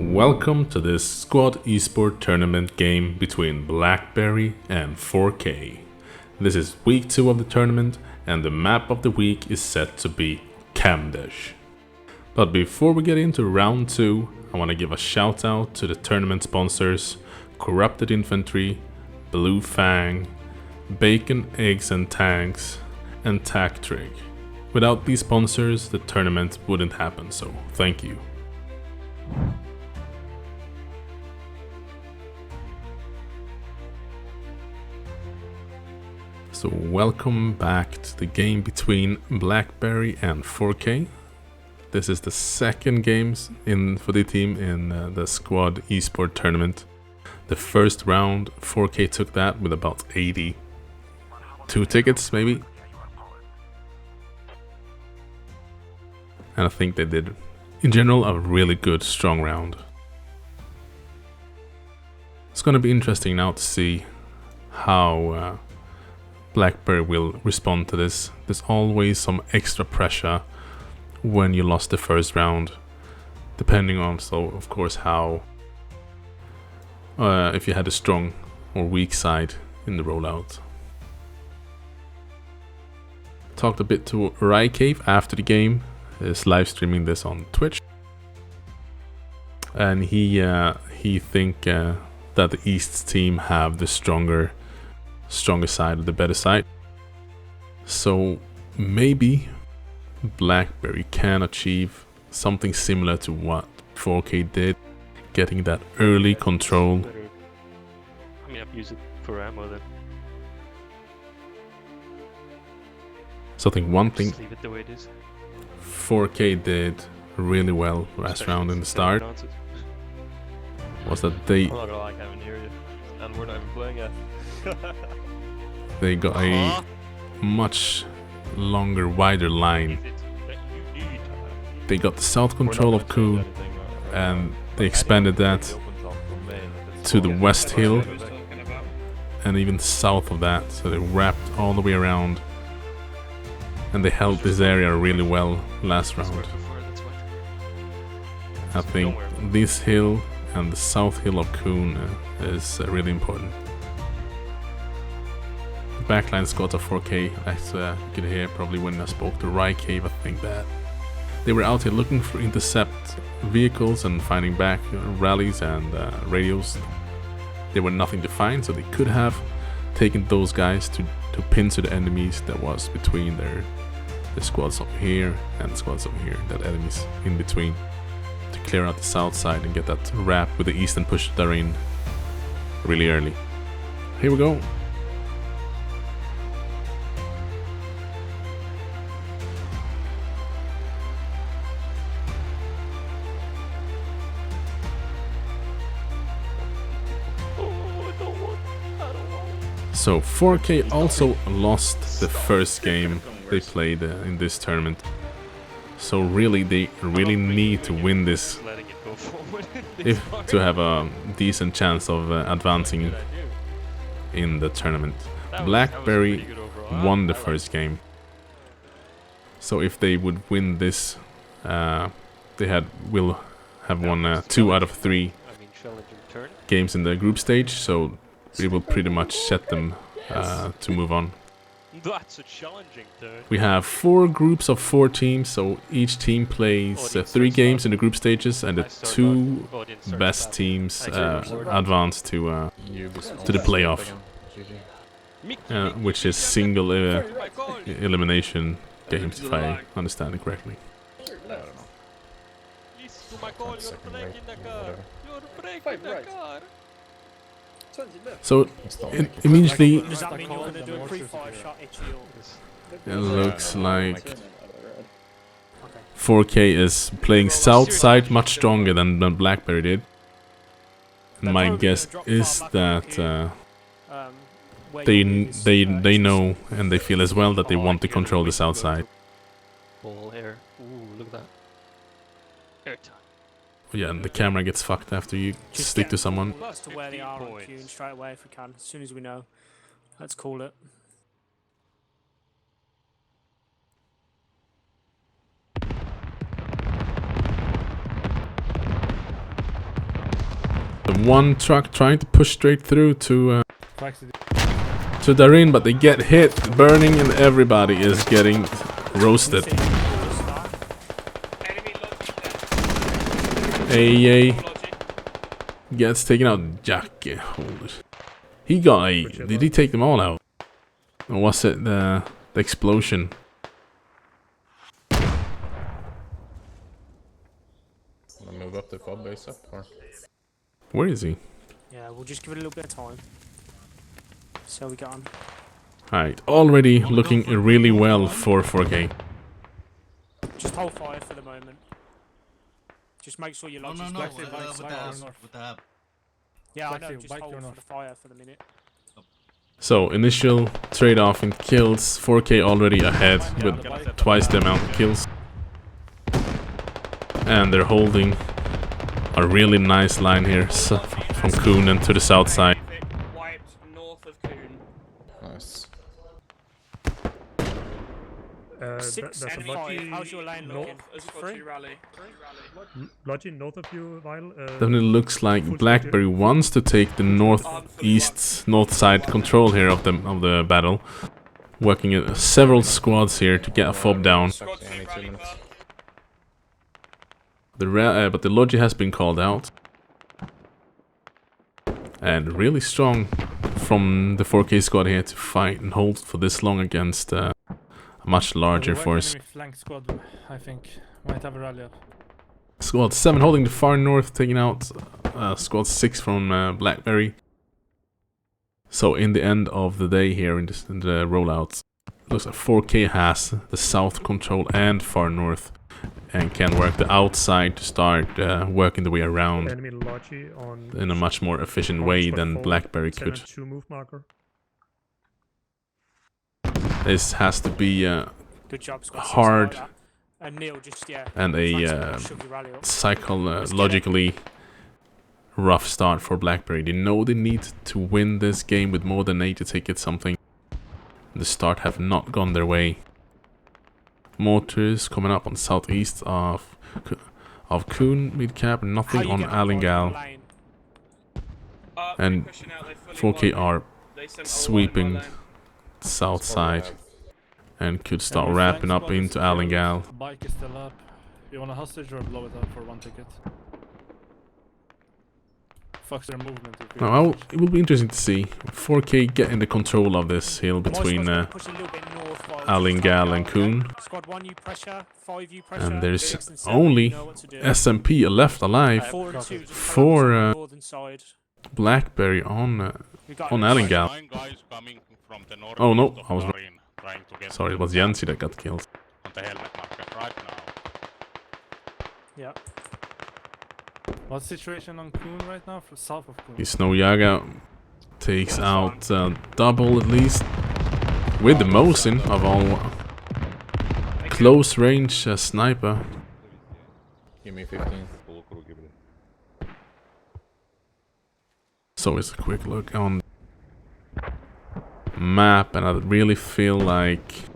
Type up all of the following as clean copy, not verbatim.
Welcome to this Squad Esports Tournament game between BlackBerry and 4K. This is week 2 of the tournament and the map of the week is set to be Kamdesh. But before we get into round 2, I want to give a shout out to the tournament sponsors Corrupted Infantry, Blue Fang, Bacon, Eggs and Tanks, and Tactrig. Without these sponsors, the tournament wouldn't happen, so thank you. So welcome back to the game between BlackBerry and 4K. This is the second game for the team in the Squad Esports Tournament. The first round, 4K took that with about 82 tickets maybe. And I think they did, in general, a really good, strong round. It's going to be interesting now to see how BlackBerry will respond to this. There's always some extra pressure when you lost the first round, depending on, so of course, how if you had a strong or weak side in the rollout. Talked a bit to Rycave after the game. Is live streaming this on Twitch, and he think that the East team have the stronger side, the better side. So maybe BlackBerry can achieve something similar to what 4K did, getting that early control. I mean, I've used it for ammo then. So I think one thing Just leave it the way it is. 4K did really well last round in the start was that I'm not gonna like having near you, and we're not even playing yet. they got a much longer, wider line. They got the south control of Kuhn, and they expanded that to the west hill and even south of that, so they wrapped all the way around, and they held this area really well last round. I think this hill and the south hill of Kuhn is really important. Backline squads of 4K, as you could hear probably when I spoke to Rycave, I think that they were out here looking for intercept vehicles and finding back rallies and radios. There were nothing to find, so they could have taken those guys to pincer the enemies that was between the squads up here and the squads up here, that enemies in between, to clear out the south side and get that wrap with the east and push that in really early. Here we go. So 4K also lost the first game they played in this tournament. So really, they really need to win this if to have a decent chance of advancing in the tournament. BlackBerry won the first game. So if they would win this, they will have won 2 out of 3 games in the group stage. So it will pretty much set them to move on. That's a challenging turn. We have 4 groups of 4 teams, so each team plays 3 games in the group stages, and the 2 best teams advance to the playoff, which is single elimination games, if I understand it correctly. So immediately Does that mean you're going to do a pre-fire shot itchy or? it looks like 4K is playing south side much stronger than BlackBerry did. And my guess is that they know and they feel as well that they want to control the south side. Ball here. Ooh, look at that. Airtime. Yeah, and the camera gets fucked after you stick to someone. As to where they are on Kuhn straight away if we can, as soon as we know. Let's call it. The one truck trying to push straight through to Darin, but they get hit, burning, and everybody is getting roasted. AA gets taken out. Jackie, holy shit. He got a... Did he take them all out? Or was it the explosion? Wanna move up the fob base up, or? Where is he? Yeah, we'll just give it a little bit of time. So we got on. Alright, already looking really well for 4K. Just hold fire for the moment. Just make sure your lodges with the hab. Yeah, I know, just hold for the fire for the minute. So, initial trade-off in kills, 4K already ahead with twice the amount of kills. And they're holding a really nice line here, so from Kuhn to the south side. Wiped north of Kuhn. Nice. 6 and 5, how's your lane looking? As Squad 2 rally. Lodging north of you, Vile. Definitely looks like Blackberry wants to take the north side control here of the battle. Working at several squads here to get a fob down. Squad 2 rally path. But the Logi has been called out. And really strong from the 4K squad here to fight and hold for this long against a much larger force. Flank squad, I think, might have a rally up. Squad 7 holding the far north, taking out Squad 6 from Blackberry. So in the end of the day here in the rollouts, looks like 4K has the south control and far north, and can work the outside to start working the way around in a much more efficient way than Blackberry could. This has to be Good job, Squad 6, hard like and Neil, just, yeah, and a psychologically rough start for Blackberry. They know they need to win this game with more than 80 tickets something. The start have not gone their way. Mortars coming up on southeast of Kuhn, mid-cap, nothing on Alingal. And 4K are sweeping south side and could start wrapping up into Alingal. Bike is still up. You want a hostage or blow it up for 1 ticket? Fucks their movement. Now, it will be interesting to see 4K getting the control of this hill between Alingal and Kuhn. Squad 1, you pressure, 5, you pressure. And there's only SMP left alive for Blackberry on Alingal. Oh no, I was wrong. Sorry, it was Yancy that got killed. Yeah. What's the situation on Kuhn right now? For south of Kuhn. Snow Yaga takes out double at least. With the Mosin of all. Close range sniper. Give me 15. So it's a quick look on map, and I really feel like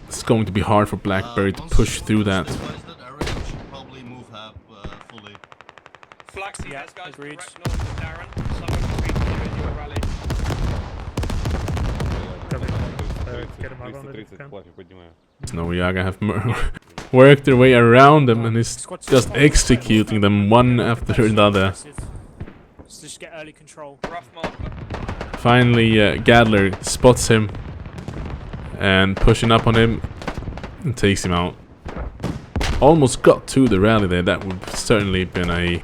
it's going to be hard for Blackberry to push through that. Flagship has guys agreed. direct north of Darren. Someone between you and your rally. Snow Yaga have worked their way around them and is just executing them one after another. Just get early control. Rough marker. Finally, Gadler spots him and pushing up on him and takes him out. Almost got to the rally there. That would certainly been a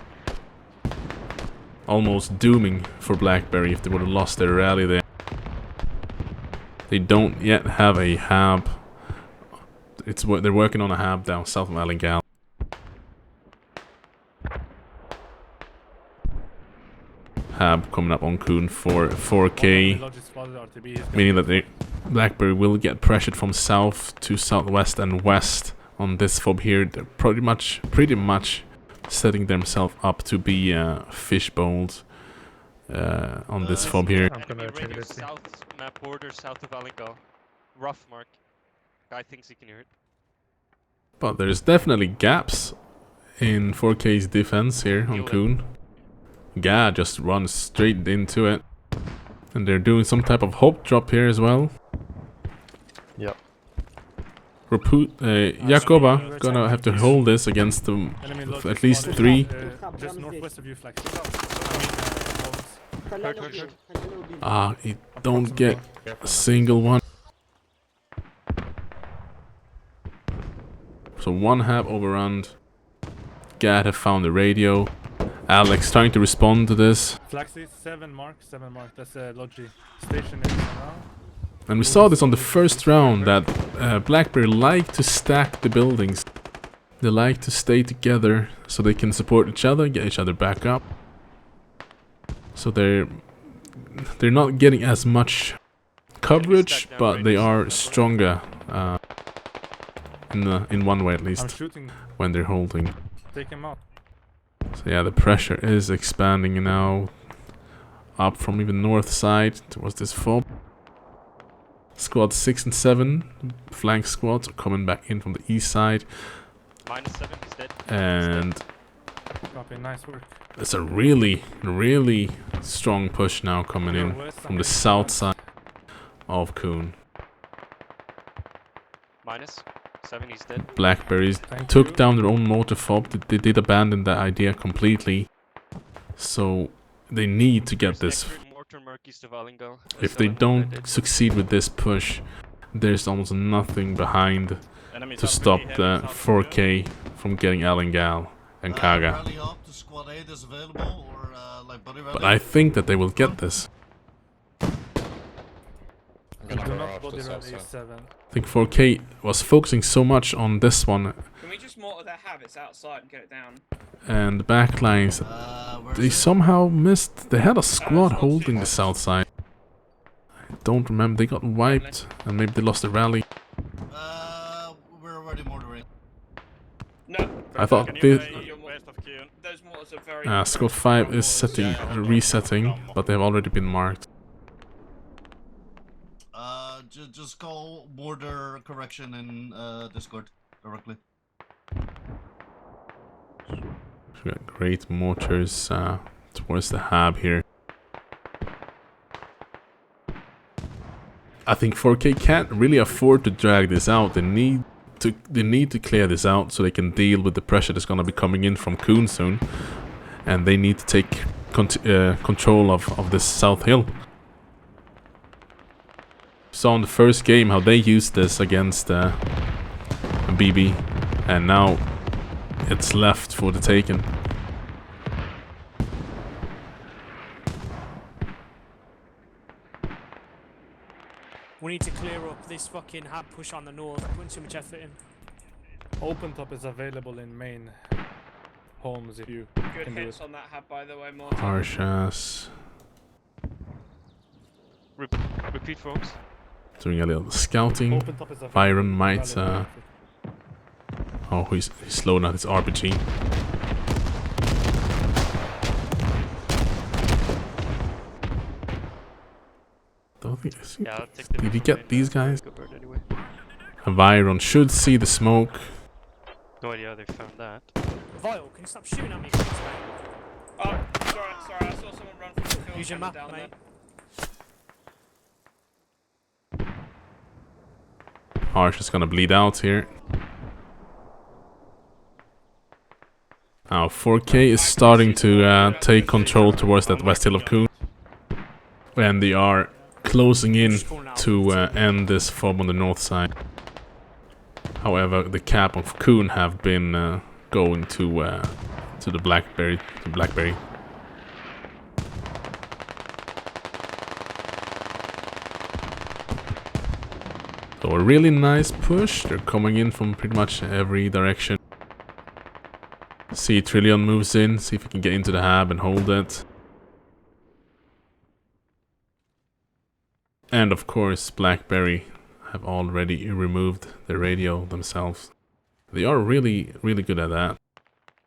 almost dooming for Blackberry if they would have lost their rally there. They don't yet have a hab. They're working on a hab down south of Alingal. Hab coming up on Kuhn for 4K, meaning that Blackberry will get pressured from south to southwest and west on this fob here. They're pretty much setting themselves up to be fishbowled on this fob here. South map border south of Alingal. Rough mark. Guy thinks he can hear it. But there's definitely gaps in 4K's defense here on Kuhn. Gah just runs straight into it. And they're doing some type of hope drop here as well. Yep. Jakoba gonna have to hold this against them Enemy with logic at least spotted, 3. Just northwest of you, flagship. Hurt. Ah, he don't get a single one. So one hab overrun. Gad have found the radio. Alex trying to respond to this. Flagship 7 mark. That's a logi station in now. And we saw this on the first round that Blackberry like to stack the buildings. They like to stay together so they can support each other, get each other back up. So they're not getting as much coverage, but they are stronger in one way at I'm least shooting. when they're holding. Take him out. So yeah, the pressure is expanding now up from even north side towards this fob. Squad 6 and 7, flank squads are coming back in from the east side. -7, he's dead. And Copy. Nice work. it's a really, really strong push now coming in from the south side of Kuhn. -7, he's dead. Blackberries Thank took you. down their own mortar fob. They did abandon that idea completely. So they need to get this. Mortar mark east of Allingall. If they don't succeed with this push, there's almost nothing behind to stop the 4K from getting Allingall and Kaga. Rally up to squad 8 is available, or like buddy rally. But I think that they will get this. I'm gonna Do go not off body this rally also. 7. I think 4K was focusing so much on this one Can we just mortar their habits outside and get it down? and the backlines. Where They is it? somehow missed. They had a squad Squad holding the 6. south side. I don't remember. They got wiped and maybe they lost the rally. We're already mortaring. No. I thought Those mortars are very. Squad 5 is resetting, but they have already been marked. Just call border correction in Discord directly. We got great mortars towards the hab here. I think 4K can't really afford to drag this out. They need to clear this out so they can deal with the pressure that's gonna be coming in from Kuhn soon, and they need to take control of this south hill. Saw in the first game how they used this against BB, and now it's left for the taking. We need to clear up this fucking hab push on the north. Putting too much effort in. Open top is available in main homes if you Good can do hits it. on that hab, by the way, mortar. Harsh ass. Repeat, folks. Doing a little scouting. Open top is available. Byron might Rally oh, he's slowing down his RPG. Don't think Yeah, I'll take the did he get these guys? Go bird anyway. Byron should see the smoke. No idea how they found that. Vile, can you stop shooting at me, please, mate? Oh, sorry, I saw someone run from the field. Use your cannon map, down mate. Harsh is gonna bleed out here. Now 4K is starting to take control towards that west hill of Kuhn. And they are closing in to end this fob on the north side. However, the cap of Kuhn have been going to the Blackberry. So a really nice push. They're coming in from pretty much every direction. See Trillion moves in, see if he can get into the hab and hold it. And of course, Blackberry have already removed the radio themselves. They are really, really good at that.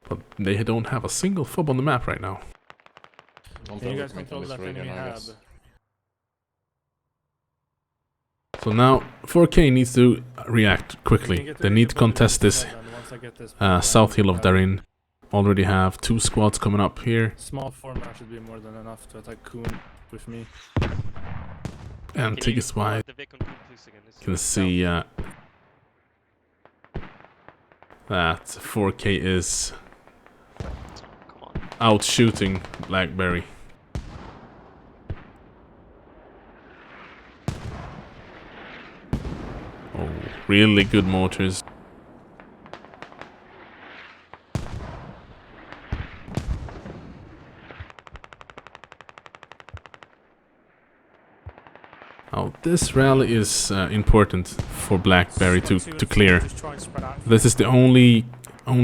But they don't have a single fob on the map right now. Don't Can you guys overcommit control on this that region, enemy I hab? guess. So now 4K needs to react quickly. They need to contest this south hill of Darin already have 2 squads coming up here. Small format should be more than enough to attack Kuhn with me. And Can tickets you wide. the Vic on Kuhn, please, again? It's You can down. see that 4K is Come on. out shooting Blackberry. Oh, really good mortars. Oh, this rally is important for Blackberry to clear. Just try and spread out. This is the only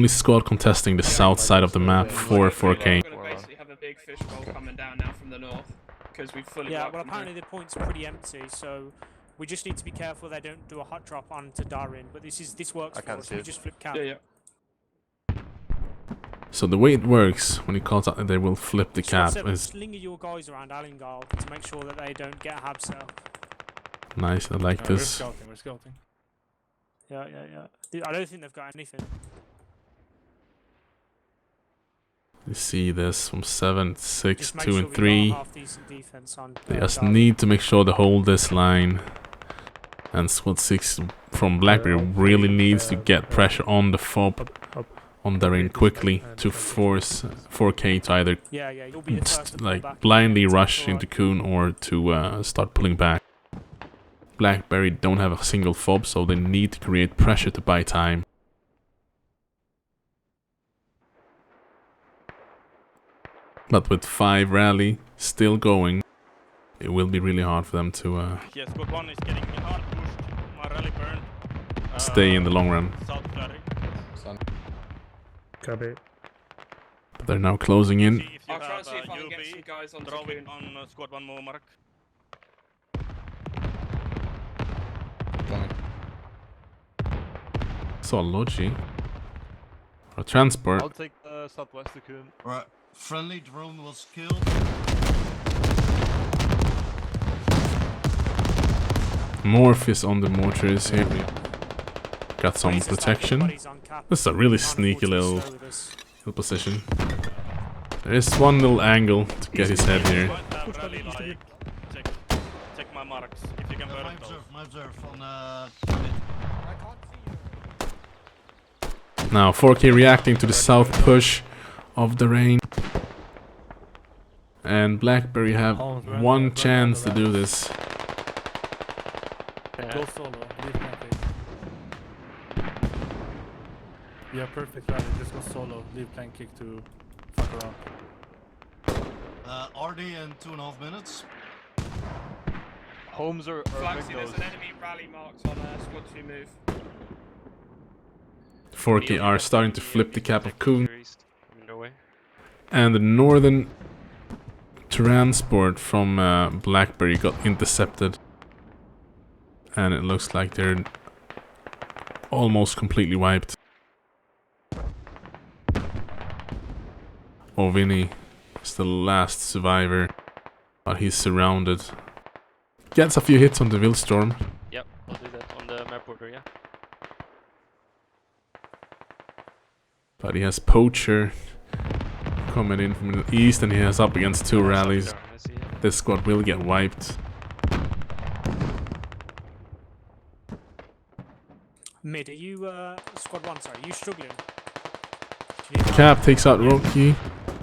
squad contesting the south side of the map for 4K. We're gonna basically have a big fishbowl coming down now from the north because we've fully. Yeah, blocked well, them apparently the point's pretty empty, so we just need to be careful they don't do a hot drop onto Darin. But this works I for can't us. see We it. just flip cap. here. Yeah, So the way it works when he calls out that they will flip the cap is Slinger your guys around Allingal to make sure that they don't get a hab cell. nice. I like We're this. scouting, we're scouting. Yeah. I don't think they've got anything. You see this from 7, 6, Just make 2, sure and we 3. got a half-decent defense on. They just Darin. need to make sure they hold this line. And squad 6 from Blackberry really needs to get pressure on the fob on Darin quickly to force 4K to either Yeah, you'll be the first to pull like back. blindly Take rush the into right. Kuhn or to start pulling back. Blackberry don't have a single fob, so they need to create pressure to buy time. But with 5 rally still going, it will be really hard for them to Yes, Squad 1 is getting hard pushed. My rally burned. stay in the long run. South Clary. Copy. But they're now closing in. See if you I'll try have and see if I can get some UB. guys on Draw Kuhn. it on Squad 1 more mark. Coming. Saw Logi. For transport. I'll take the southwest to Kuhn. Right. Friendly drone was killed. Morpheus on the mortars here. Got some Please, just protection. everybody's on cap. This is a really Can't sneaky afford to be little slow with us. position. There is one little angle to get his head here. Might have rally like check my marks if you can burn My those. observe on Now 4K reacting to the south push of the rain. And Blackberry have one chance to do this. Go solo, leave planking. Yeah, perfect rally, just go solo, leave plank kick to fuck around. RD in 2.5 minutes. Homes are Flaxy, windows. there's an enemy rally marked on Squad 2 move. 4K are starting to flip the cap of Kuhn. East. No way. And the northern transport from Blackberry got intercepted. And it looks like they're almost completely wiped. Vinny is the last survivor, but he's surrounded. Gets a few hits on the Wildstorm. Yep, I'll do that on the map border, yeah. But he has Poacher coming in from the east, and he has up against 2 rallies. There, I see it. This squad will get wiped. Mid, are you squad 1? Sorry, are you struggling? Do you need help? Cap takes out Rocky.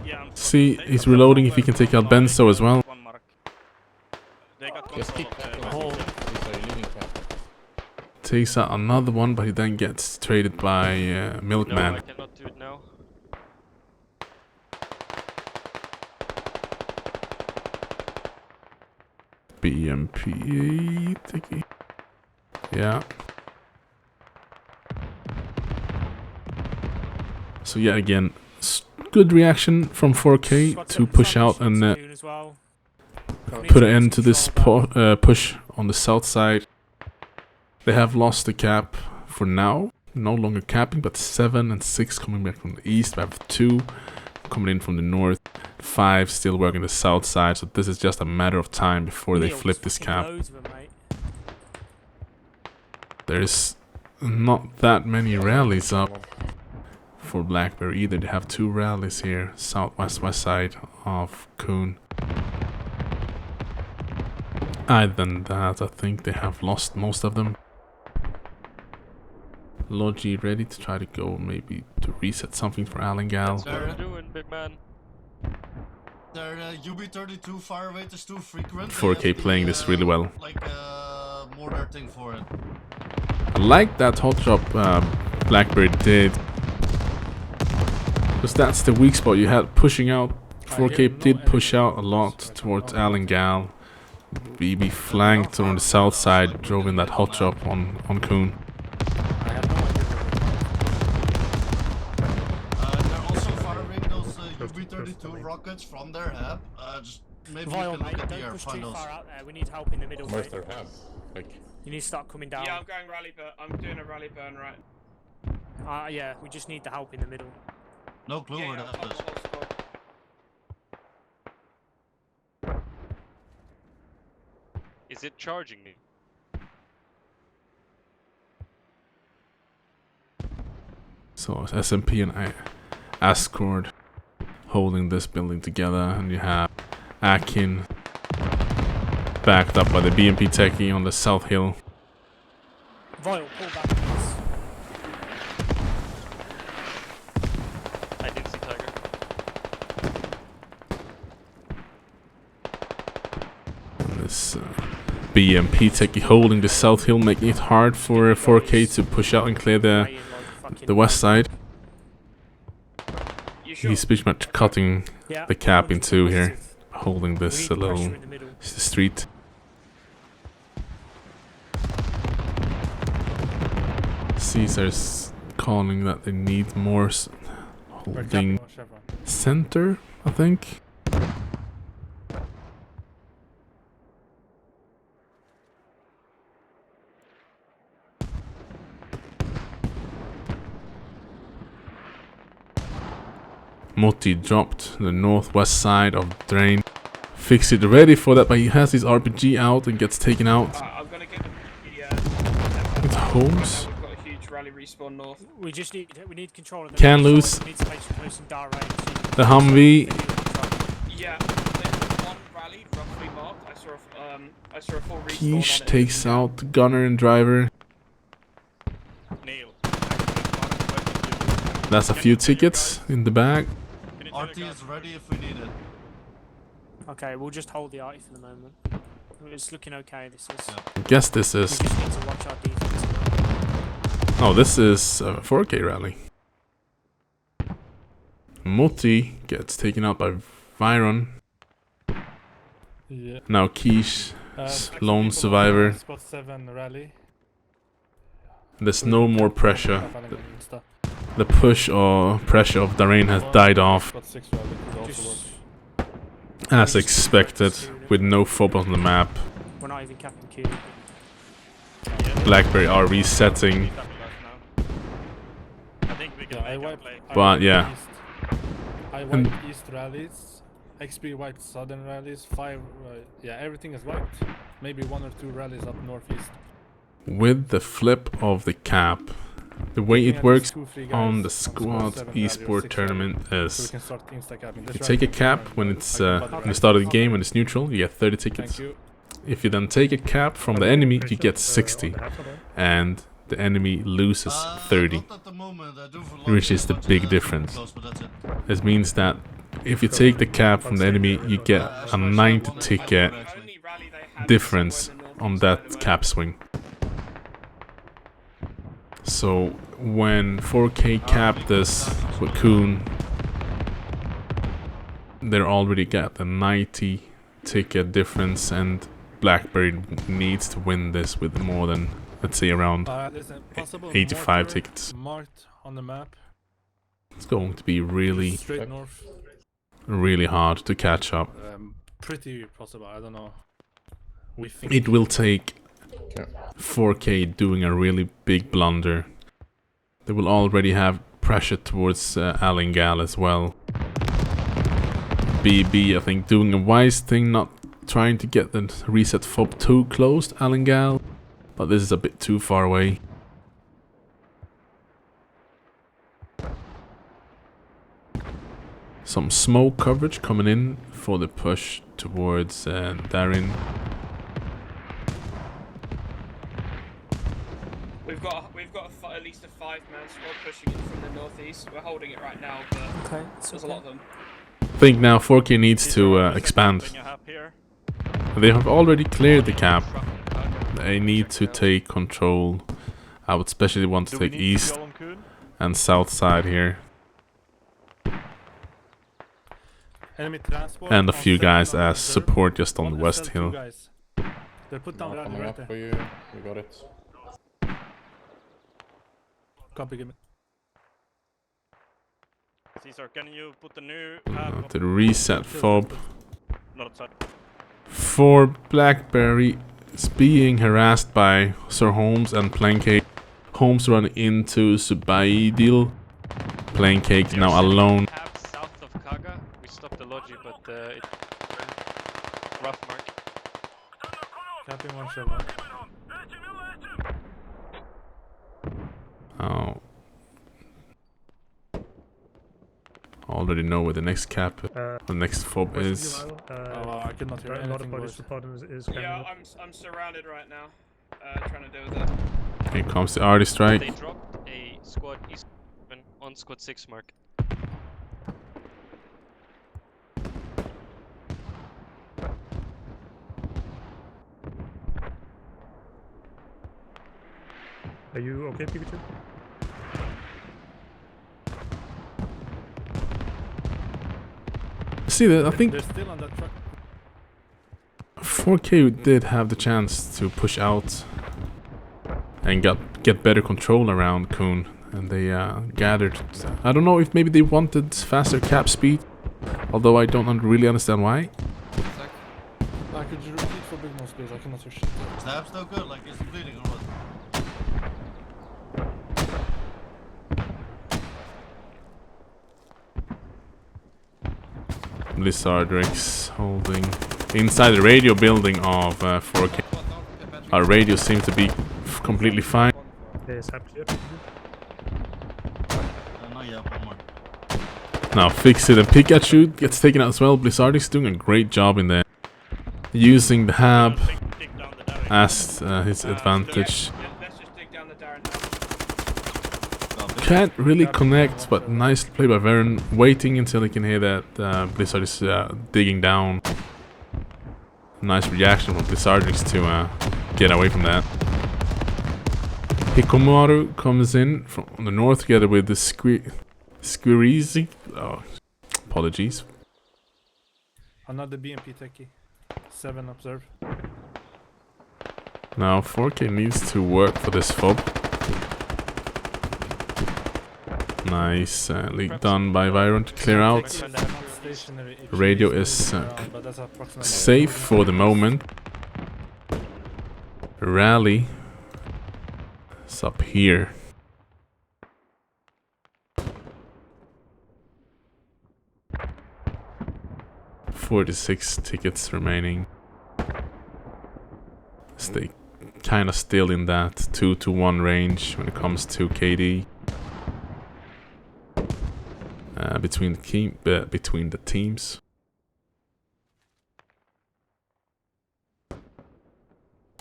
Yeah, I'm See, he's reloading if he can take out Benzo as well. One mark. They got Just control keep of the tapping. Hold. Sorry, leaving cap. Takes out another one, but he then gets traded by No, I Milkman. cannot do it now. BMP. Thingy. Yeah. So yeah, again, good reaction from 4K Squad to 7 push front, out and shots Kuhn as well. put an end to this push on the south side. They have lost the cap for now. No longer capping, but 7 and 6 coming back from the east. We have 2 coming in from the north. 5 still working the south side. So this is just a matter of time before they Neil, flip there's this fucking cap. loads of them, mate. There's not that many rallies up. for Blackberry either. They have 2 rallies here, southwest west side of Kuhn. Other than that, I think they have lost most of them. Logi ready to try to go maybe to reset something for Alangal. That's what I'm doing, big man. Their UB32 fire rate is too frequent. 4K playing this really well. Like mortar thing for it. I like that hot drop Blackberry did. Because that's the weak spot you had pushing out. 4K did push out a lot towards Alangal. BB flanked on the south side, drove in that hot drop on Kuhn. They're also firing those UB32 rockets from their hab. Just maybe Vile, you can look mate, at the don't air push too finals. far out there. We need help in the middle, Where's mate. their hab? Like, You need to start coming down. Yeah, I'm going rally burn. I'm doing a rally burn right. Yeah, we just need the help in the middle. No clue Yeah, where yeah, that I'll is. hold squad. Is it charging me? So it's SMP and Ascord holding this building together, and you have Akin backed up by the BMP techie on the south hill. Vile, pull back, please. I did see Tiger. This BMP techie holding the south hill, making it hard for 4K to push out and clear the west side. You sure? He's pretty much cutting Yeah, the cap in 2 here, aggressive. holding We this need the little pressure in the middle. street. Caesar's calling that they need more holding center, I think. Moti dropped the northwest side of Drain. Fix it ready for that, but he has his RPG out and gets taken out. I'm gonna get the With Holmes. We've got a huge rally respawn north. We need control of the Can middle, lose. so we need to make some close and direct range. The Humvee. Yeah, there's one rally roughly marked. I saw a full respawn on Quiche it. takes out the gunner and driver. Neil. That's a few tickets in the bag. RT is ready if we need it. Okay, we'll just hold the arty for the moment. It's looking okay, this is. I guess this We is... just need to watch our defense. Oh, this is a 4K rally. Moti gets taken out by Viron. Yeah. Now Quiche, lone survivor. Spot 7 rally. There's no more pressure. The push or pressure of Darain has died off, Spot 6 rally could also work. Just, as expected, with no fob on the map. we're not even capping Q. Blackberry are resetting, I think we can Yeah, I make our wiped. play. but yeah. I And- wiped east rallies. XP wiped southern rallies. 5. Yeah, everything is wiped. Maybe 1 or 2 rallies up northeast. With the flip of the cap, the way Looking it at works these 2-3 on guys the Squad 7 rally or Esports 6 Tournament rally, so we is can start insta-capping. you This take a rally cap is when fine, it's I can when button you start of the right. game, when it's neutral, you get 30 tickets. Thank you. If you then take a cap from the enemy, you get 60, and the enemy loses 30. Not at the moment. I do for Which long, is the but, big difference. close, but that's it. This means that if you take the cap from the enemy, you get a 90 ticket Only rally they had difference was somewhere in the on northeast, by the that way. cap swing. So when 4K capped this with Kuhn, they're already got a 90 ticket difference, and Blackberry needs to win this with more than, let's say, around Listen, possible 85 mortar tickets. marked on the map. It's going to be really, Straight north. really hard to catch up. Pretty possible. I don't know. We think It will take Okay. 4K doing a really big blunder. They will already have pressure towards Alingal as well. BB, I think, doing a wise thing, not trying to get the reset fob too close to Alingal, but this is a bit too far away. Some smoke coverage coming in for the push towards Darin. We've got at least a 5-man squad pushing in from the northeast. We're holding it right now, but Okay, it's there's a okay. lot of them. I think now 4K needs to expand. They have already cleared the cap. They need to take control. I would especially want to take east and south side here. Enemy transport. And a on few 7 guys on as reserve. support just on the 1 west SL, 2 hill. guys. They're put down Coming right up for there. you. We got it. Copy, give me. Caesar, can you put the new The reset fob not outside. for Blackberry is being harassed by Sir Holmes and Planecake. Holmes run into Subaidil. Planecake now alone. Have south of Kaga. We stopped the logi, but it's rough mark. Capping 1 Chevron. Oh. Already know where the next cap, the next fob is. I could not hear anything worse. Yeah, I'm surrounded right now. Trying to deal with that. Here comes the arty They strike. dropped a squad east on squad 6 mark. Are you okay, Pikachu? See that? I think They're still on that truck. 4K did have the chance to push out and get better control around Kuhn, and they gathered. I don't know if maybe they wanted faster cap speed, although I don't really understand why. Could you repeat for big nose, please? I cannot hear shit. Stab's still good, like is he bleeding or what? Blizzardrix holding inside the radio building of 4K. Our radio seems to be completely fine. Yes, happy. Not yet, one more. Now Fix It and Pikachu gets taken out as well. Blizzardrix doing a great job in there, using the hab as his advantage. Let's just dig down the Darren now. Can't really connect, but nice play by Varen, waiting until he can hear that Blizzard is digging down. Nice reaction from Blizzardrix to get away from that. Hikomaru comes in from the north together with the Squeezy. Oh, apologies. Another BMP techie. 7 observe. Now 4K needs to work for this fob. Nice leak done by Vyron to clear out. Radio is safe for the moment. Rally is up here. $46 tickets remaining. Stay kind of still in that 2-to-1 range when it comes to KD. Between the teams.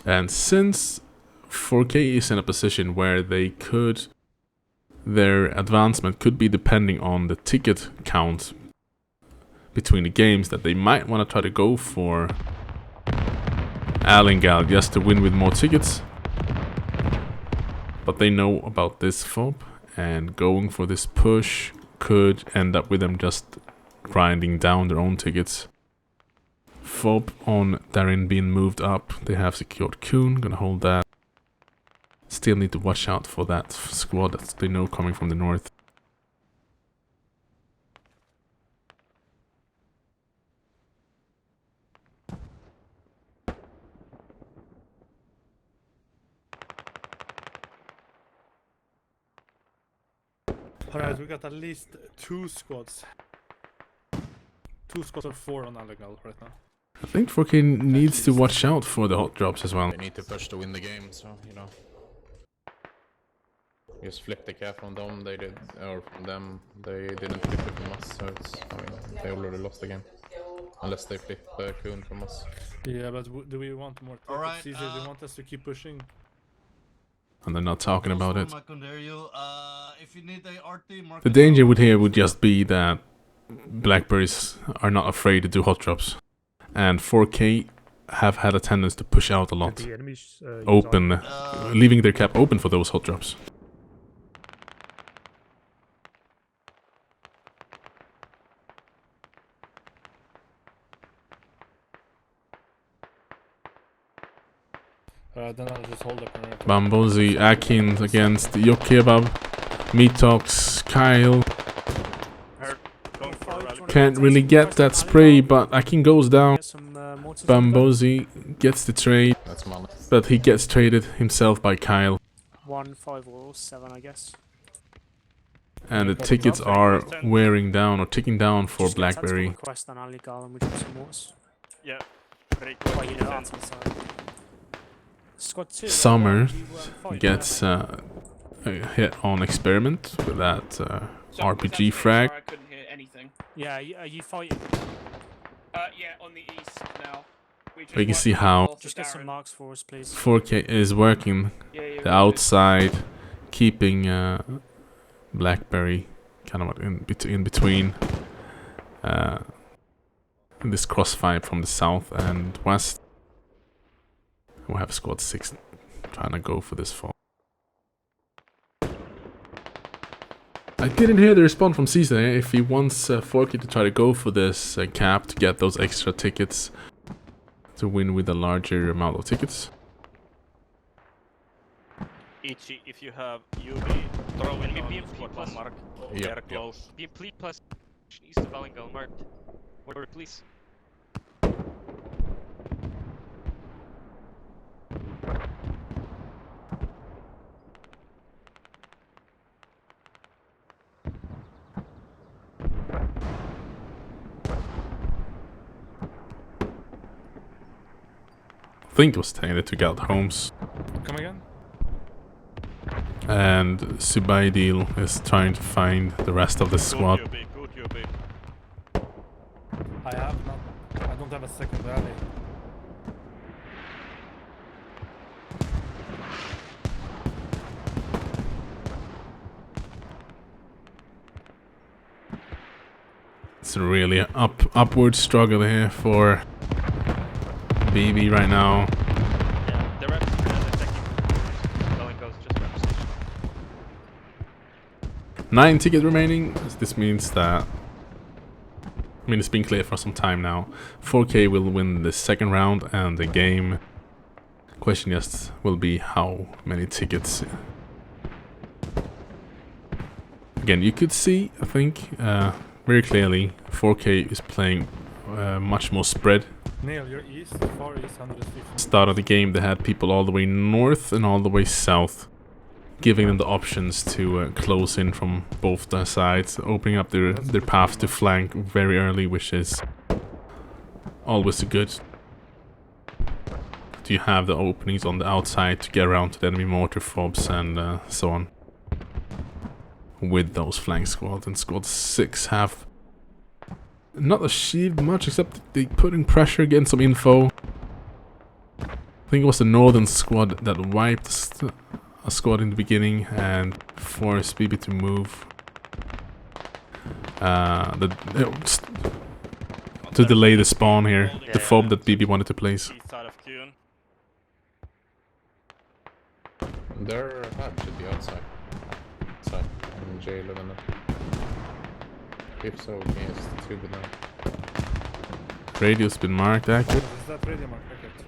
And since 4K is in a position where their advancement could be depending on the ticket count between the games, that they might want to try to go for Alingal just to win with more tickets. But they know about this fob, and going for this push could end up with them just grinding down their own tickets. Fob on Darin being moved up. They have secured Kuhn, gonna hold that. Still need to watch out for that squad that they know coming from the north. Alright, we got at least 2 squads. 2 squads of 4 on Allegal right now. I think 4K needs to watch out for the hot drops as well. They need to push to win the game, so, you know. Just flip the cap from them, they did, or from them, they didn't flip it from us, so it's, I mean, they already lost the game. Unless they flip Kuhn from us. Yeah, but do we want more tickets? Alright, Caesar, do you want us to keep pushing? And they're not talking about it. If you need a RT, mark The it danger down. would here would just be that Blackberries are not afraid to do hot drops. And 4K have had a tendency to push out a lot. The enemies use Open, leaving their cap open for those hot drops. Then I'll just hold up and Bambozi, Akin against Yokebab, Metox, Kyle. Hurt. Going for a rally. Can't really get that spray, but Akin goes down. Get some mortars. Bambozi gets the trade, That's Mana. but he gets traded himself by Kyle. 1, 5 or 7, I guess. And the tickets are wearing down or ticking down for Just get tactical Blackberry. request on Ali Gal and we drop some mortars. Yeah. Break. Oh, you know, that's on the side. Squad 2. Summer fight? gets a hit on experiment with that So, RPG that's frag. sorry, I couldn't hear anything. Yeah, are you fighting? Yeah, on the east now. We just We can went see how north of Just get some Darren. marks for us, please. 4K is working Yeah, the we'll do. outside, keeping Blackberry kind of in between in this crossfire from the south and west. We have squad 6 trying to go for this fall. I didn't hear the response from Caesar if he wants 4K to try to go for this cap to get those extra tickets to win with a larger amount of tickets. Ichi, if you have UV, throw in on BMP squad plus- 1 mark. Yeah, They're close. Be complete plus east of Valingal marked. Order, please. I think it was Taylor took out Holmes. come again? And Subaidil is trying to find the rest of the squad. Good UV, good UV. I have not. I don't have a second rally. It's a really upward struggle here for BB right now. Yeah, the reps are attacking. Valingal's just rep station. 9 tickets remaining. This means that, I mean, it's been clear for some time now. 4K will win the second round, and the game question just will be how many tickets. Again, you could see, I think, very clearly 4K is playing much more spread. Neil, you're east, far east, 150. Start of the game, they had people all the way north and all the way south, giving them the options to close in from both the sides, opening up their path to flank very early, which is always good. Do you have the openings on the outside to get around to the enemy mortar fobs and so on? With those flank squads, and squad 6 have not achieved much except they putting pressure, getting some info. I think it was the northern squad that wiped a squad in the beginning and forced BB to move. To delay the spawn here, the fob that BB wanted to place. East side of Kuhn. Their hub should be outside. Outside. In J11. If so, against 2 but now. Radio's been marked accurate. Is that radio mark accurate?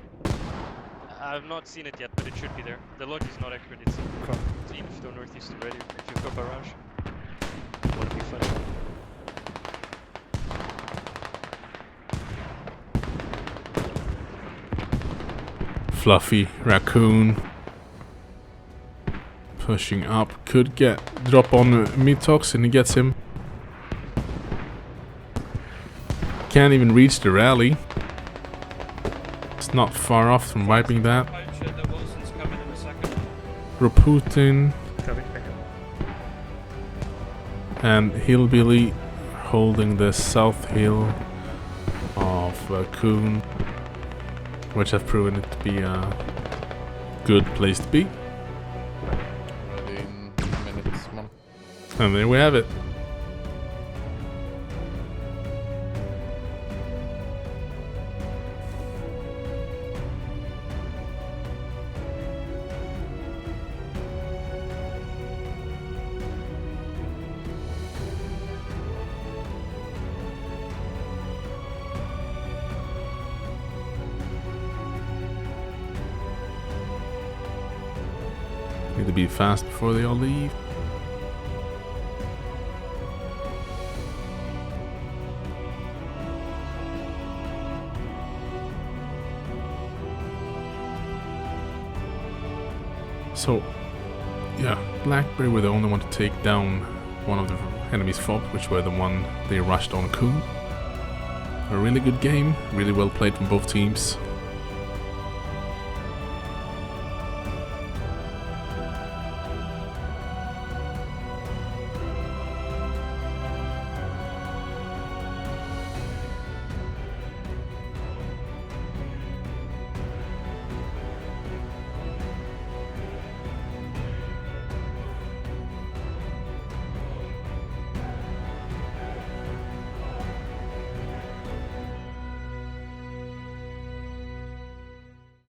I've not seen it yet, but it should be there. The log is not accurate, it's Come. east to northeast of radio. If you go barrage, it won't be funny. Fluffy Raccoon pushing up, could drop on Metox, and he gets him. Can't even reach the rally. It's not far off from wiping that. Poacher, the Wilson's coming in a second. Raputin Coming back up. and Hillbilly holding the south hill of Coon, which have proven it to be a good place to be. Ready in minutes, man. And there we have it. Need to be fast before they all leave. So, yeah, Blackberry were the only one to take down one of the enemy's fob, which were the one they rushed on Coon. A really good game, really well played from both teams.